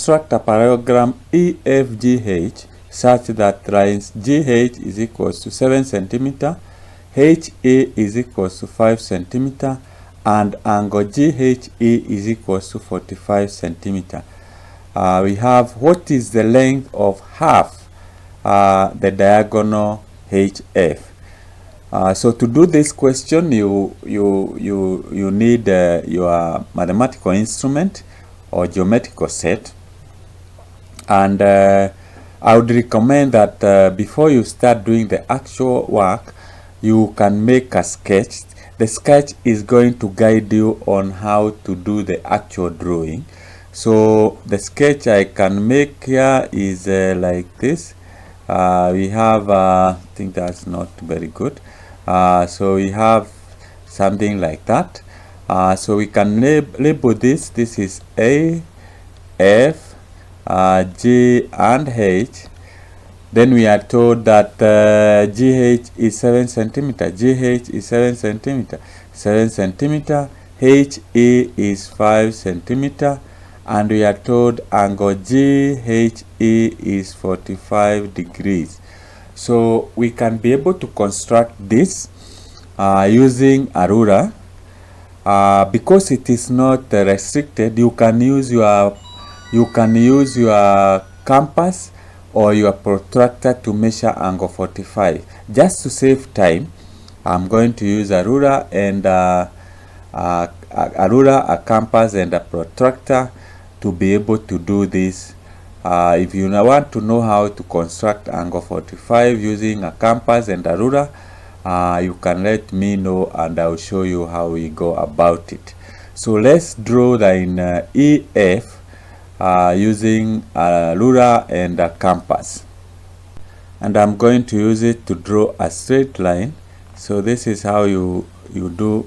construct a parallelogram EFGH such that lines GH is equals to 7 centimeter, HA is equals to 5 centimeter, and angle GHE is equals to 45 centimeter. We have what is the length of half the diagonal HF. So to do this question, you need your mathematical instrument or geometrical set, and I would recommend that before you start doing the actual work, you can make a sketch. The sketch is going to guide you on how to do the actual drawing. So the sketch I can make here is like this. We have, I think that's not very good. So we have something like that. So we can label this. This is A, F, G, and H. Then we are told that GH is 7 centimeter. GH is 7 centimeter. 7 centimeter. HE is 5 centimeter. And we are told angle GHE is 45 degrees. So we can be able to construct this using a ruler. Because it is not restricted, you can use your compass or your protractor to measure angle 45. Just to save time, I'm going to use a ruler and a compass, and a protractor to be able to do this. If you want to know how to construct angle 45 using a compass and a ruler, you can let me know and I'll show you how we go about it. So let's draw line EF using a ruler and a compass, and I'm going to use it to draw a straight line. So this is how you draw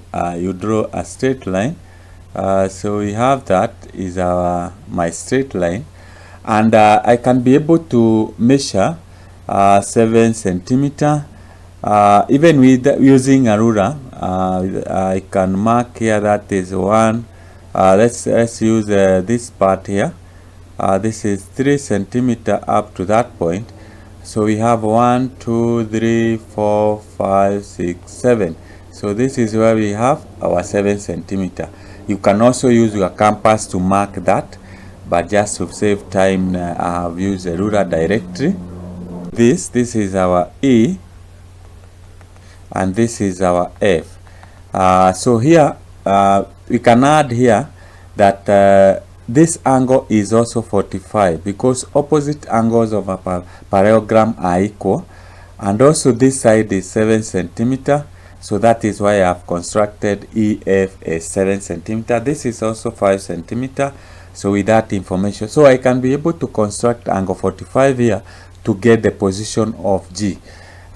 a straight line. So we have that is my straight line, and I can be able to measure 7 centimeter even with using a ruler. I can mark here that is 1. Let's use this part here. This is 3 centimeter up to that point. So we have 1, 2, 3, 4, 5, 6, 7. So this is where we have our 7 centimeter. You can also use your compass to mark that, but just to save time, I have used a ruler directly. This is our E, and this is our F. So here we can add here that this angle is also 45, because opposite angles of a parallelogram are equal, and also this side is 7 centimeter. So that is why I have constructed EF as 7 centimeter. This is also 5 centimeter. So with that information, so I can be able to construct angle 45 here to get the position of G.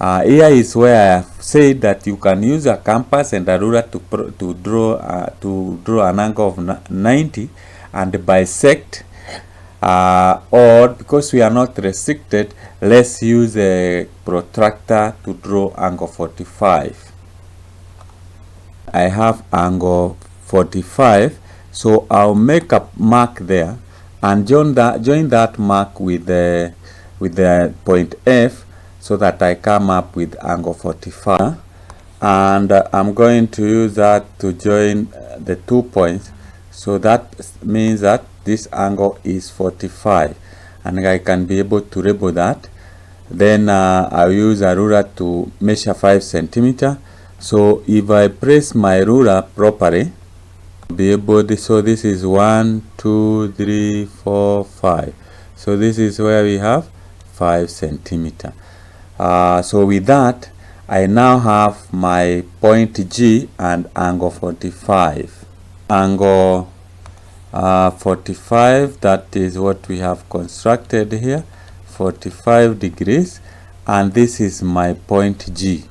Here is where I have said that you can use a compass and a ruler to draw an angle of 90 and bisect, or because we are not restricted, let's use a protractor to draw angle 45. I have angle 45, so I'll make a mark there and join that mark with the point F, so that I come up with angle 45, and I'm going to use that to join the 2 points. So that means that this angle is 45, and I can be able to label that. Then I'll use a ruler to measure 5 centimeter. So if I press my ruler properly, be able to, so this is 1, 2, 3, 4, 5. So this is where we have 5 centimeter. So with that, I now have my point G and angle 45. Angle 45, that is what we have constructed here, 45 degrees, and this is my point G.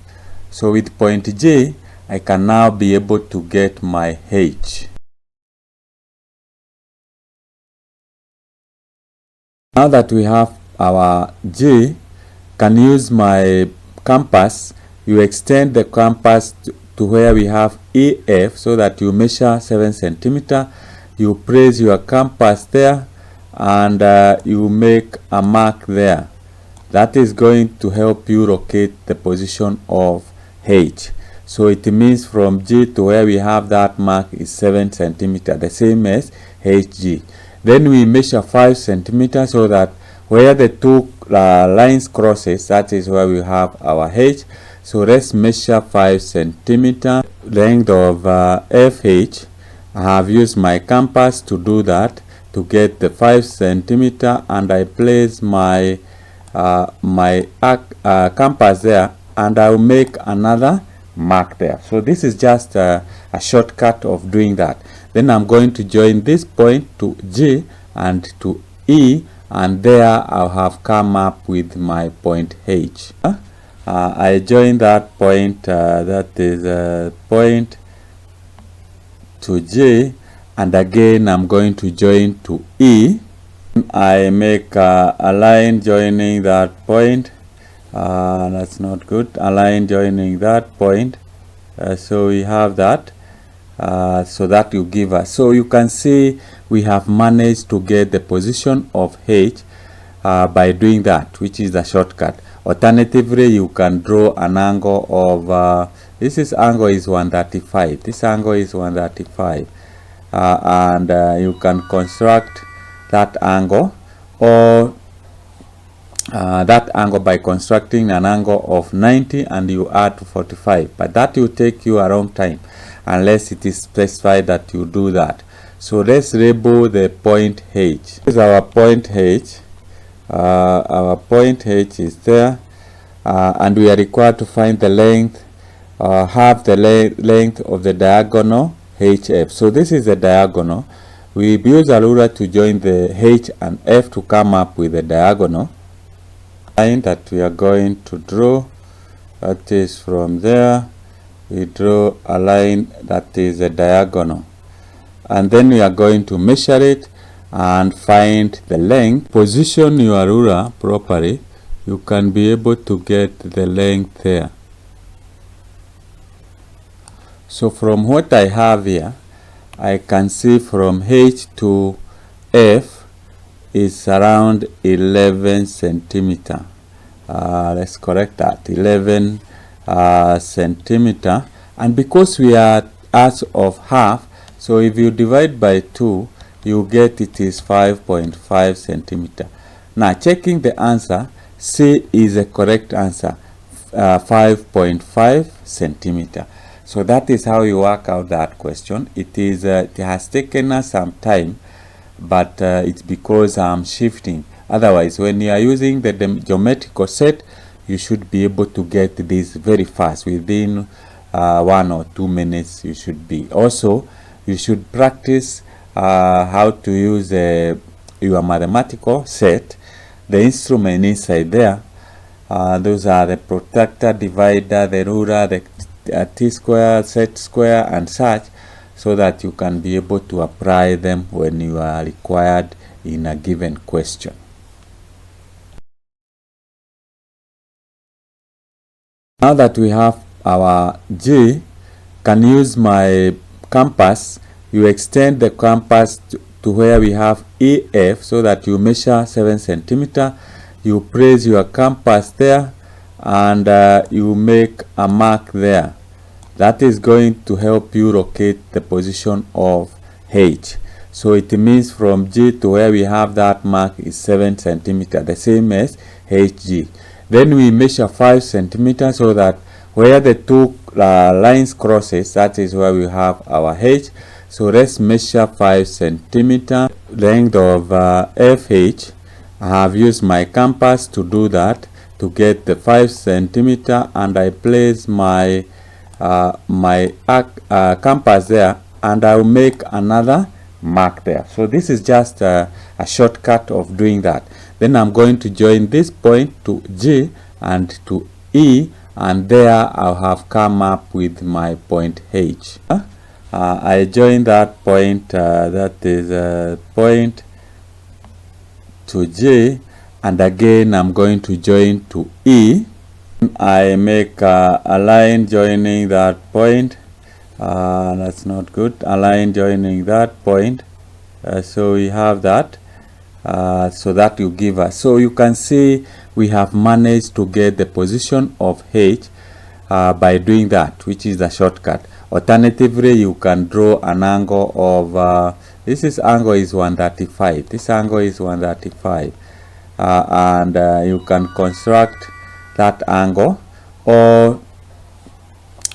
So with point J, I can now be able to get my H. Now that we have our J, can use my compass. You extend the compass to where we have EF, so that you measure 7 centimeter. You place your compass there and you make a mark there. That is going to help you locate the position of H. So it means from G to where we have that mark is 7 centimeters, the same as HG. Then we measure 5 centimeters so that where the two lines crosses, that is where we have our H. So let's measure 5 centimeter length of FH. I have used my compass to do that, to get the 5 centimeter, and I place my compass there, and I'll make another mark there. So this is just a shortcut of doing that. Then I'm going to join this point to G and to E, and there I'll have come up with my point H. I join that point, that is point to G, and again I'm going to join to E. I make a line joining that point. That's not good. A line joining that point. So we have that. So that will give us. So you can see we have managed to get the position of H by doing that, which is the shortcut. Alternatively, you can draw an angle of this angle is 135. This angle is 135, and you can construct that angle, or that angle by constructing an angle of 90 and you add to 45, but that will take you a long time unless it is specified that you do that. So let's label the point H. This is our point H. Our point H is there, and we are required to find the length, half the length of the diagonal HF. So this is the diagonal. We use a ruler to join the H and F to come up with the diagonal line that we are going to draw. That is from there, we draw a line that is a diagonal, and then we are going to measure it and find the length. Position your ruler properly, you can be able to get the length there. So from what I have here, I can see from H to F is around 11 centimeter. Let's correct that, 11 centimeter. And because we are as of half, so if you divide by 2, you get it is 5.5 centimeter. Now checking the answer, C is a correct answer, 5.5 centimeter. So that is how you work out that question. It has taken us some time, but it's because I'm shifting. Otherwise, when you are using the geometrical set, you should be able to get this very fast. Within 1 or 2 minutes, you should be. Also, you should practice how to use your mathematical set, the instrument inside there. Those are the protractor, divider, the ruler, the t-square, set square, and such, so that you can be able to apply them when you are required in a given question. Now that we have our G, can use my compass. You extend the compass to where we have EF, so that you measure 7 centimeter. You place your compass there, and you make a mark there. That is going to help you locate the position of H. So it means from G to where we have that mark is 7 centimeter, the same as HG. Then we measure 5 centimeters so that where the two lines crosses, that is where we have our H. So let's measure 5 centimeter length of FH. I have used my compass to do that, to get the 5 centimeter, and I place my compass there, and I will make another mark there. So this is just a shortcut of doing that. Then I'm going to join this point to G and to E, and there I'll have come up with my point H. I join that point, that is point to G, and again I'm going to join to E. I make a line joining that point. That's not good. A line joining that point. So we have that. so that will give us. So you can see we have managed to get the position of h by doing that, which is the shortcut. Alternatively, you can draw an angle of this angle is 135. This angle is 135, and you can construct that angle, or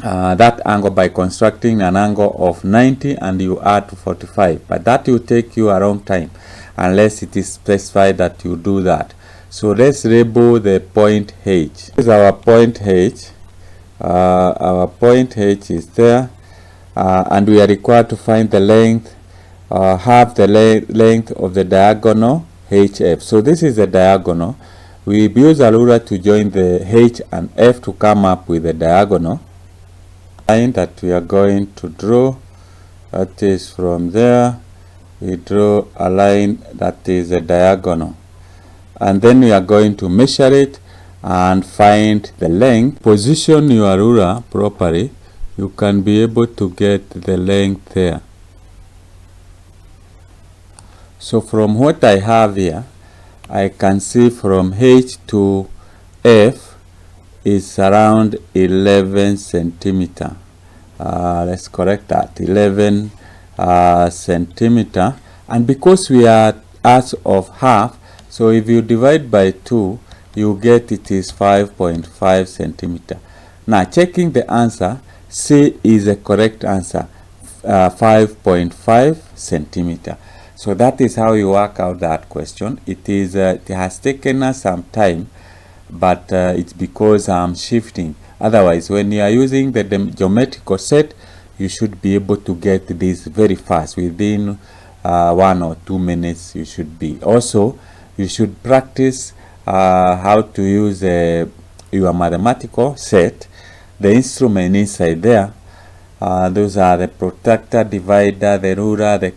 that angle by constructing an angle of 90 and you add to 45, but that will take you a long time unless it is specified that you do that. So let's label the point H. This is our point H. Our point H is there, and we are required to find the length, have the length of the diagonal HF. So this is the diagonal. We use a ruler to join the H and F to come up with the diagonal line that we are going to draw. That is from there we draw a line that is a diagonal, and then we are going to measure it and find the length. Position your ruler properly, you can be able to get the length there. So from what I have here, I can see from H to F is around 11 centimeter. Let's correct that, 11 centimeter. And because we are as of half, so if you divide by 2, you get it is 5.5 centimeter. Now checking the answer, C is a correct answer, 5.5 centimeter. So that is how you work out that question. It has taken us some time, but it's because I'm shifting. Otherwise, when you are using the geometrical set, you should be able to get this very fast. Within 1 or 2 minutes, you should be. Also, you should practice how to use your mathematical set, the instrument inside there. Those are the protractor, divider, the ruler, the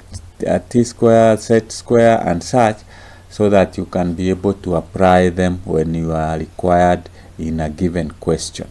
t-square, set square, and such, so that you can be able to apply them when you are required in a given question.